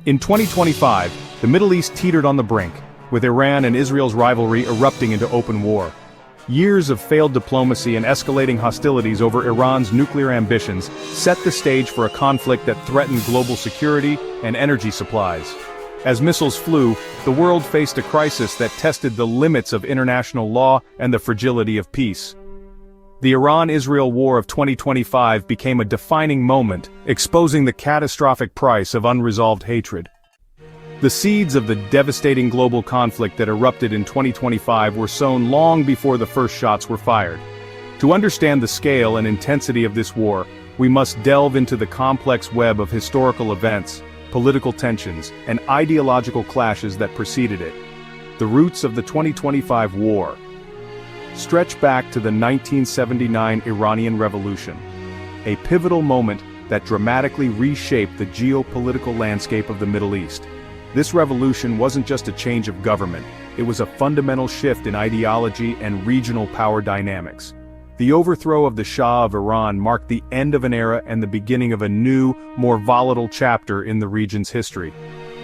In 2025, the Middle East teetered on the brink, with Iran and Israel's rivalry erupting into open war. Years of failed diplomacy and escalating hostilities over Iran's nuclear ambitions set the stage for a conflict that threatened global security and energy supplies. As missiles flew, the world faced a crisis that tested the limits of international law and the fragility of peace. The Iran-Israel War of 2025 became a defining moment, exposing the catastrophic price of unresolved hatred. The seeds of the devastating global conflict that erupted in 2025 were sown long before the first shots were fired. To understand the scale and intensity of this war, we must delve into the complex web of historical events, political tensions, and ideological clashes that preceded it. The roots of the 2025 war stretch back to the 1979 Iranian Revolution, a pivotal moment that dramatically reshaped the geopolitical landscape of the Middle East. This revolution wasn't just a change of government, it was a fundamental shift in ideology and regional power dynamics. The overthrow of the Shah of Iran marked the end of an era and the beginning of a new, more volatile chapter in the region's history.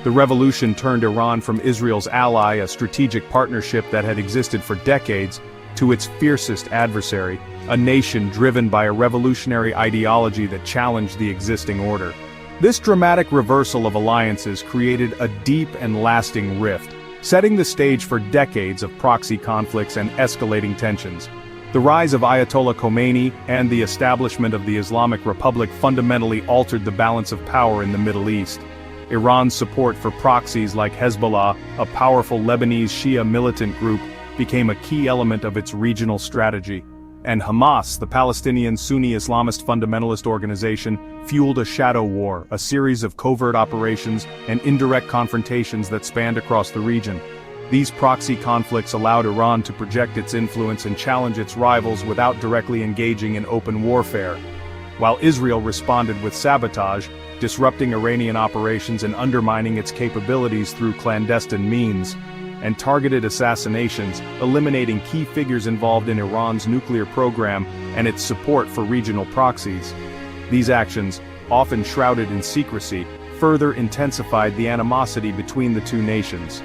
The revolution turned Iran from Israel's ally, a strategic partnership that had existed for decades, to its fiercest adversary, a nation driven by a revolutionary ideology that challenged the existing order. This dramatic reversal of alliances created a deep and lasting rift, setting the stage for decades of proxy conflicts and escalating tensions. The rise of Ayatollah Khomeini and the establishment of the Islamic Republic fundamentally altered the balance of power in the Middle East. Iran's support for proxies like Hezbollah, a powerful Lebanese Shia militant group, became a key element of its regional strategy. And Hamas, the Palestinian Sunni Islamist fundamentalist organization, fueled a shadow war, a series of covert operations and indirect confrontations that spanned across the region. These proxy conflicts allowed Iran to project its influence and challenge its rivals without directly engaging in open warfare. While Israel responded with sabotage, disrupting Iranian operations and undermining its capabilities through clandestine means, and targeted assassinations, eliminating key figures involved in Iran's nuclear program and its support for regional proxies. These actions, often shrouded in secrecy, further intensified the animosity between the two nations.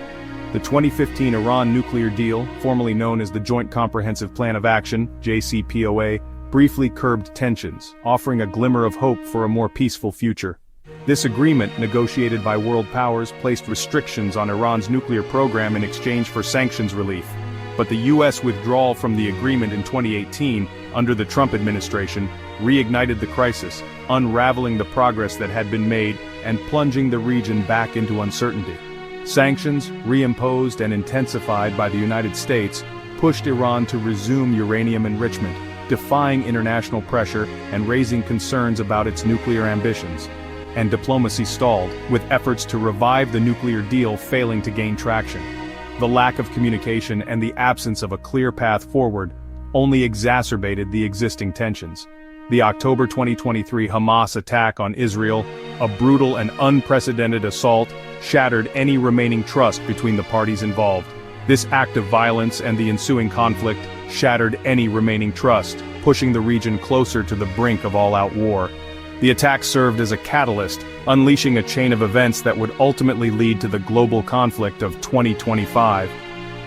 The 2015 Iran nuclear deal, formerly known as the Joint Comprehensive Plan of Action, JCPOA, briefly curbed tensions, offering a glimmer of hope for a more peaceful future. This agreement, negotiated by world powers, placed restrictions on Iran's nuclear program in exchange for sanctions relief. But the U.S. withdrawal from the agreement in 2018, under the Trump administration, reignited the crisis, unraveling the progress that had been made and plunging the region back into uncertainty. Sanctions, reimposed and intensified by the United States, pushed Iran to resume uranium enrichment, defying international pressure and raising concerns about its nuclear ambitions. And diplomacy stalled, with efforts to revive the nuclear deal failing to gain traction. The lack of communication and the absence of a clear path forward only exacerbated the existing tensions. The October 2023 Hamas attack on Israel, a brutal and unprecedented assault, shattered any remaining trust between the parties involved. This act of violence and the ensuing conflict shattered any remaining trust, pushing the region closer to the brink of all-out war. The attack served as a catalyst, unleashing a chain of events that would ultimately lead to the global conflict of 2025,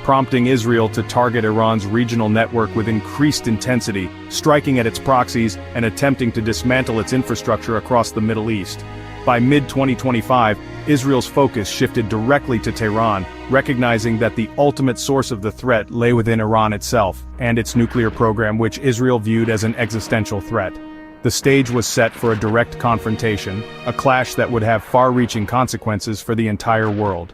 prompting Israel to target Iran's regional network with increased intensity, striking at its proxies and attempting to dismantle its infrastructure across the Middle East. By mid-2025, Israel's focus shifted directly to Tehran, recognizing that the ultimate source of the threat lay within Iran itself, and its nuclear program, which Israel viewed as an existential threat. The stage was set for a direct confrontation, a clash that would have far-reaching consequences for the entire world.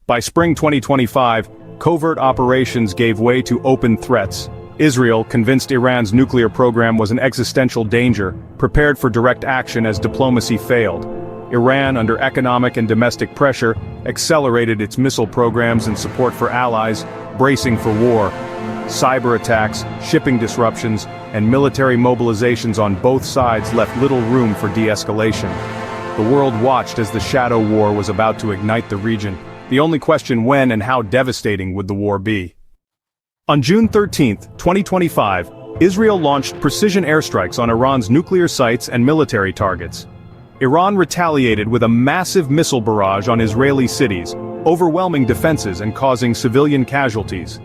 By spring 2025, covert operations gave way to open threats. Israel, convinced Iran's nuclear program was an existential danger, prepared for direct action as diplomacy failed. Iran, under economic and domestic pressure, accelerated its missile programs and support for allies, bracing for war. Cyber attacks, shipping disruptions, and military mobilizations on both sides left little room for de-escalation. The world watched as the shadow war was about to ignite the region. The only question: when and how devastating would the war be? On June 13, 2025, Israel launched precision airstrikes on Iran's nuclear sites and military targets. Iran retaliated with a massive missile barrage on Israeli cities, overwhelming defenses and causing civilian casualties.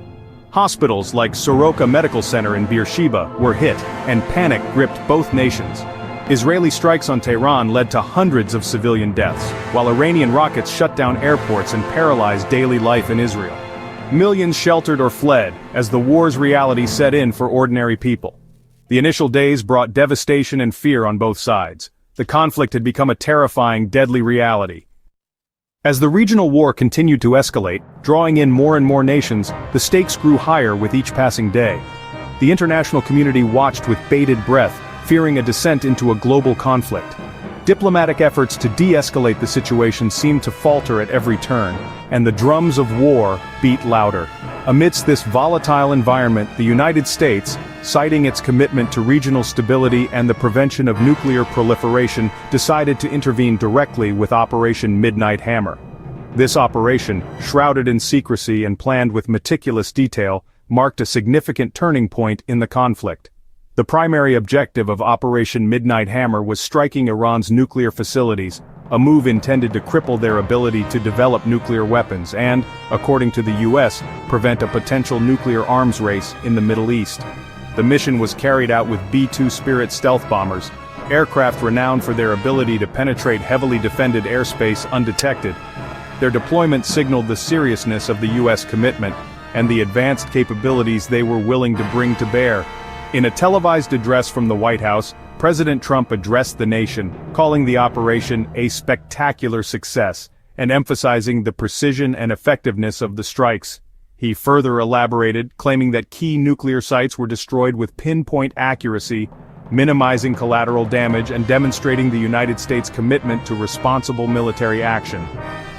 Hospitals like Soroka Medical Center in Beersheba were hit, and panic gripped both nations. Israeli strikes on Tehran led to hundreds of civilian deaths, while Iranian rockets shut down airports and paralyzed daily life in Israel. Millions sheltered or fled, as the war's reality set in for ordinary people. The initial days brought devastation and fear on both sides. The conflict had become a terrifying, deadly reality. As the regional war continued to escalate, drawing in more and more nations, the stakes grew higher with each passing day. The international community watched with bated breath, fearing a descent into a global conflict. Diplomatic efforts to de-escalate the situation seemed to falter at every turn, and the drums of war beat louder. Amidst this volatile environment, the United States, citing its commitment to regional stability and the prevention of nuclear proliferation, decided to intervene directly with Operation Midnight Hammer. This operation, shrouded in secrecy and planned with meticulous detail, marked a significant turning point in the conflict. The primary objective of Operation Midnight Hammer was striking Iran's nuclear facilities, a move intended to cripple their ability to develop nuclear weapons and, according to the US, prevent a potential nuclear arms race in the Middle East. The mission was carried out with B-2 Spirit stealth bombers, aircraft renowned for their ability to penetrate heavily defended airspace undetected. Their deployment signaled the seriousness of the US commitment and the advanced capabilities they were willing to bring to bear. In a televised address from the White House, President Trump addressed the nation, calling the operation a spectacular success, and emphasizing the precision and effectiveness of the strikes. He further elaborated, claiming that key nuclear sites were destroyed with pinpoint accuracy, minimizing collateral damage and demonstrating the United States' commitment to responsible military action.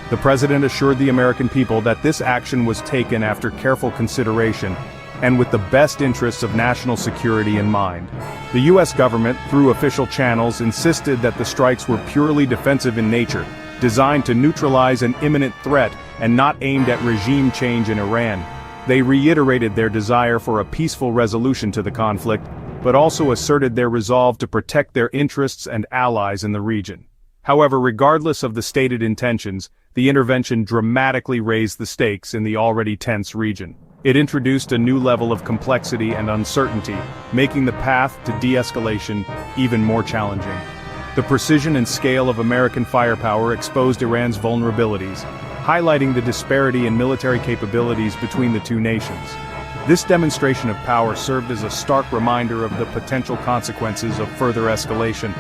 The president assured the American people that this action was taken after careful consideration, and with the best interests of national security in mind. The U.S. government, through official channels, insisted that the strikes were purely defensive in nature, designed to neutralize an imminent threat and not aimed at regime change in Iran. They reiterated their desire for a peaceful resolution to the conflict, but also asserted their resolve to protect their interests and allies in the region. However, regardless of the stated intentions, the intervention dramatically raised the stakes in the already tense region. It introduced a new level of complexity and uncertainty, making the path to de-escalation even more challenging. The precision and scale of American firepower exposed Iran's vulnerabilities, highlighting the disparity in military capabilities between the two nations. This demonstration of power served as a stark reminder of the potential consequences of further escalation.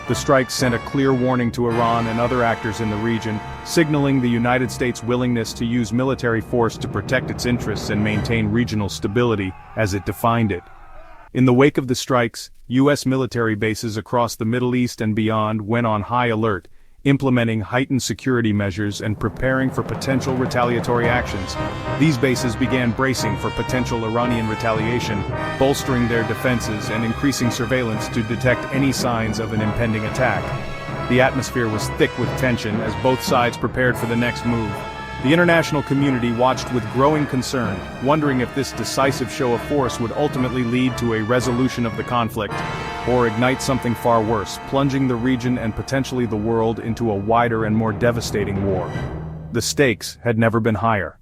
The strikes sent a clear warning to Iran and other actors in the region, signaling the United States' willingness to use military force to protect its interests and maintain regional stability, as it defined it. In the wake of the strikes, U.S. military bases across the Middle East and beyond went on high alert, implementing heightened security measures and preparing for potential retaliatory actions. These bases began bracing for potential Iranian retaliation, bolstering their defenses and increasing surveillance to detect any signs of an impending attack. The atmosphere was thick with tension as both sides prepared for the next move. The international community watched with growing concern, wondering if this decisive show of force would ultimately lead to a resolution of the conflict, or ignite something far worse, plunging the region and potentially the world into a wider and more devastating war. The stakes had never been higher.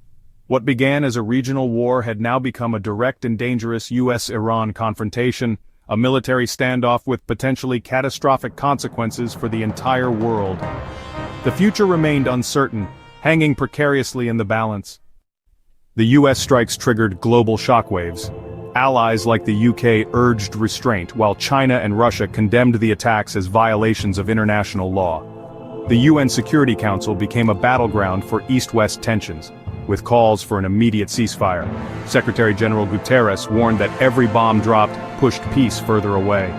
What began as a regional war had now become a direct and dangerous U.S.-Iran confrontation, a military standoff with potentially catastrophic consequences for the entire world. The future remained uncertain, hanging precariously in the balance. The U.S. strikes triggered global shockwaves. Allies like the UK urged restraint, while China and Russia condemned the attacks as violations of international law. The UN Security Council became a battleground for East-West tensions, with calls for an immediate ceasefire. Secretary General Guterres warned that every bomb dropped pushed peace further away.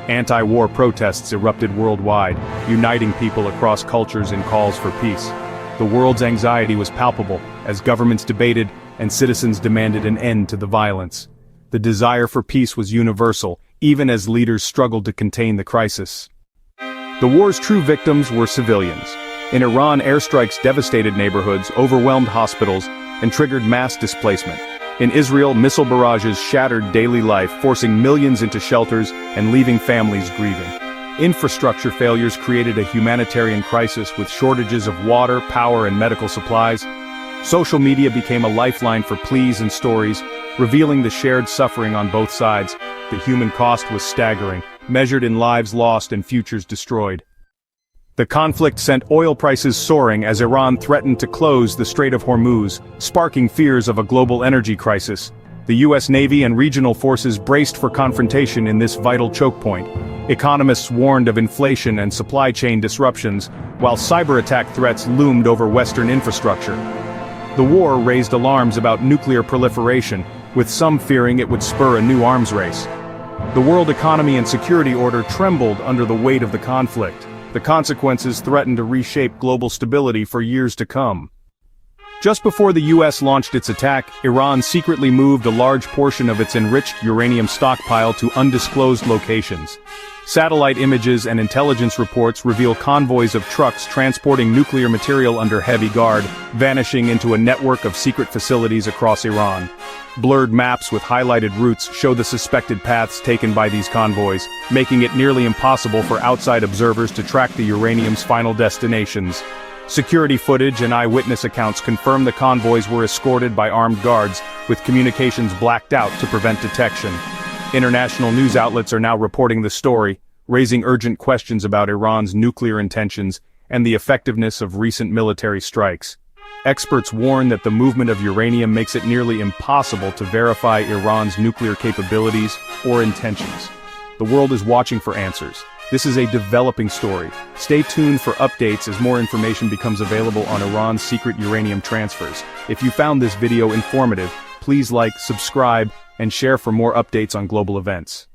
Anti-war protests erupted worldwide, uniting people across cultures in calls for peace. The world's anxiety was palpable, as governments debated and citizens demanded an end to the violence. The desire for peace was universal, even as leaders struggled to contain the crisis. The war's true victims were civilians. In Iran, airstrikes devastated neighborhoods, overwhelmed hospitals, and triggered mass displacement. In Israel, missile barrages shattered daily life, forcing millions into shelters and leaving families grieving. Infrastructure failures created a humanitarian crisis with shortages of water, power, and medical supplies. Social media became a lifeline for pleas and stories, revealing the shared suffering on both sides. The human cost was staggering, measured in lives lost and futures destroyed. The conflict sent oil prices soaring as Iran threatened to close the Strait of Hormuz, sparking fears of a global energy crisis. The U.S. Navy and regional forces braced for confrontation in this vital choke point. Economists warned of inflation and supply chain disruptions, while cyber-attack threats loomed over Western infrastructure. The war raised alarms about nuclear proliferation, with some fearing it would spur a new arms race. The world economy and security order trembled under the weight of the conflict. The consequences threatened to reshape global stability for years to come. Just before the U.S. launched its attack, Iran secretly moved a large portion of its enriched uranium stockpile to undisclosed locations. Satellite images and intelligence reports reveal convoys of trucks transporting nuclear material under heavy guard, vanishing into a network of secret facilities across Iran. Blurred maps with highlighted routes show the suspected paths taken by these convoys, making it nearly impossible for outside observers to track the uranium's final destinations. Security footage and eyewitness accounts confirm the convoys were escorted by armed guards, with communications blacked out to prevent detection. International news outlets are now reporting the story, raising urgent questions about Iran's nuclear intentions and the effectiveness of recent military strikes. Experts warn that the movement of uranium makes it nearly impossible to verify Iran's nuclear capabilities or intentions. The world is watching for answers. This is a developing story. Stay tuned for updates as more information becomes available on Iran's secret uranium transfers. If you found this video informative, please like, subscribe, and share for more updates on global events.